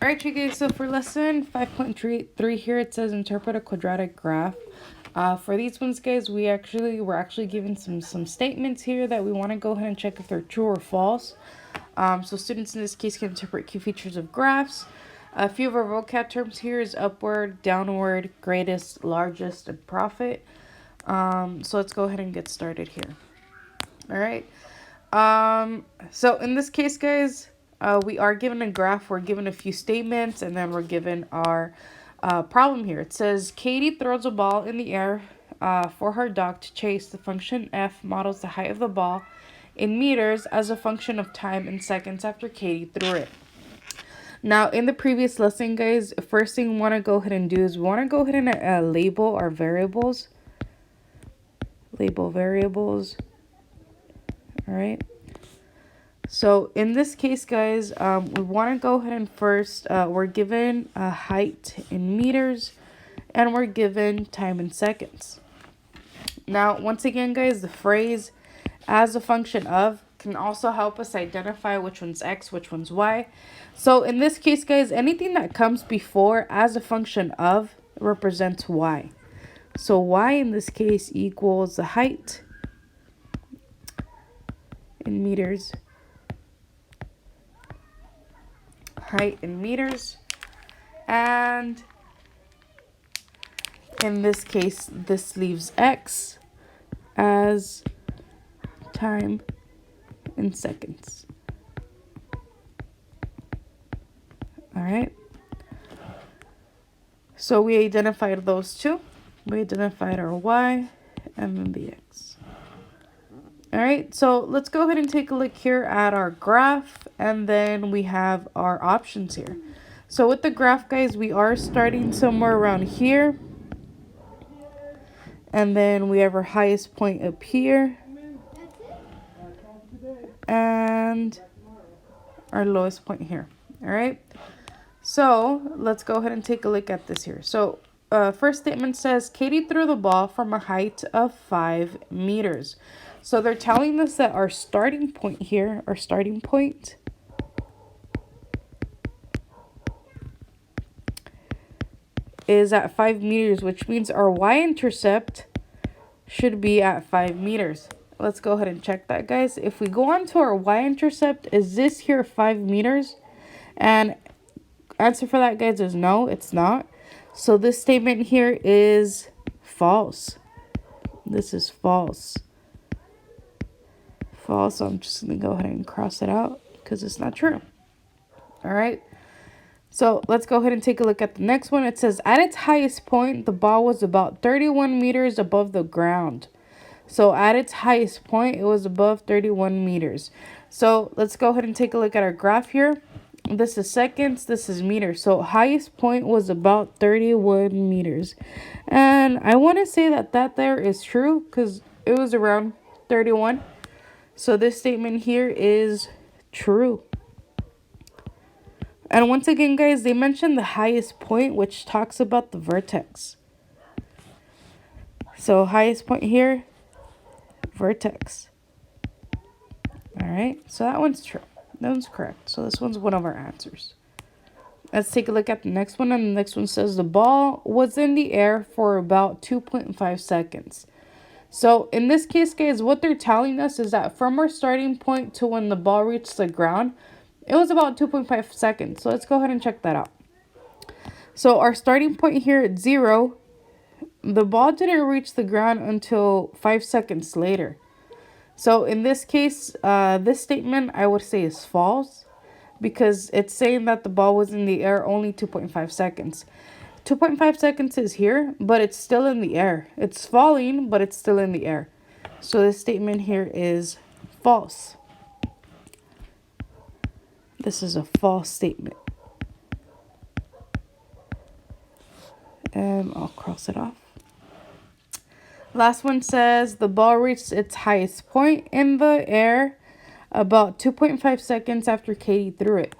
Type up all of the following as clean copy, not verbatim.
Alright, you guys, so for lesson 5.3 here, it says interpret a quadratic graph. For these ones, guys, we're actually given some statements here that we want to go ahead and check if they're true or false. So students in this case can interpret key features of graphs. A few of our vocab terms here is upward, downward, greatest, largest, and profit. So let's go ahead and get started here. Alright. So in this case, guys, we are given a graph, we're given a few statements, and then we're given our problem here. It says Katie throws a ball in the air for her dog to chase. The function f models the height of the ball in meters as a function of time in seconds after Katie threw it. Now, in the previous lesson, guys, first thing we want to go ahead and do is we want to go ahead and label our variables. Label variables. All right. So in this case, guys, we want to go ahead and first, we're given a height in meters and we're given time in seconds. Now, once again, guys, the phrase as a function of can also help us identify which one's x, which one's y. So in this case, guys, anything that comes before as a function of represents y. So y in this case equals the height in meters. Height in meters, and in this case this leaves x as time in seconds. All right, so we identified those two. We identified our y and then the x. All right, so let's go ahead and take a look here at our graph, and then we have our options here. So with the graph, guys, we are starting somewhere around here, and then we have our highest point up here, and our lowest point here. All right, so let's go ahead and take a look at this here. So first statement says Katie threw the ball from a height of 5 meters. So they're telling us that our starting point here, our starting point is at 5 meters, which means our y-intercept should be at 5 meters. Let's go ahead and check that, guys. If we go on to our y-intercept, is this here 5 meters? And answer for that, guys, is no, it's not. So this statement here is false. This is false. False. So I'm just going to go ahead and cross it out because it's not true. All right. So let's go ahead and take a look at the next one. It says at its highest point, the ball was about 31 meters above the ground. So at its highest point, it was above 31 meters. So let's go ahead and take a look at our graph here. This is seconds. This is meters. So highest point was about 31 meters. And I want to say that there is true because it was around 31. So this statement here is true. And once again, guys, they mentioned the highest point, which talks about the vertex. So highest point here, vertex. All right, so that one's true. That one's correct. So this one's one of our answers. Let's take a look at the next one. And the next one says the ball was in the air for about 2.5 seconds. So in this case, guys, what they're telling us is that from our starting point to when the ball reached the ground, it was about 2.5 seconds. So let's go ahead and check that out. So our starting point here at 0, the ball didn't reach the ground until 5 seconds later. So in this case, this statement I would say is false because it's saying that the ball was in the air only 2.5 seconds. 2.5 seconds is here, but it's still in the air. It's falling, but it's still in the air. So this statement here is false. This is a false statement. And I'll cross it off. Last one says the ball reached its highest point in the air about 2.5 seconds after Katie threw it.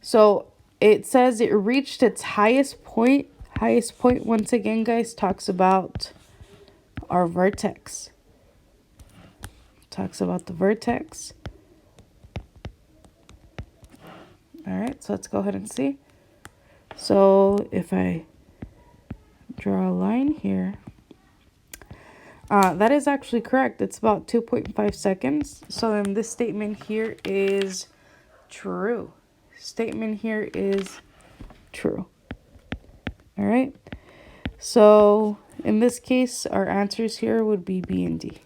So it says it reached its highest point. Highest point, once again, guys, talks about our vertex. Talks about the vertex. All right, so let's go ahead and see. So if I draw a line here, that is actually correct. It's about 2.5 seconds. So then this statement here is true. Statement here is true. All right. So in this case, our answers here would be B and D.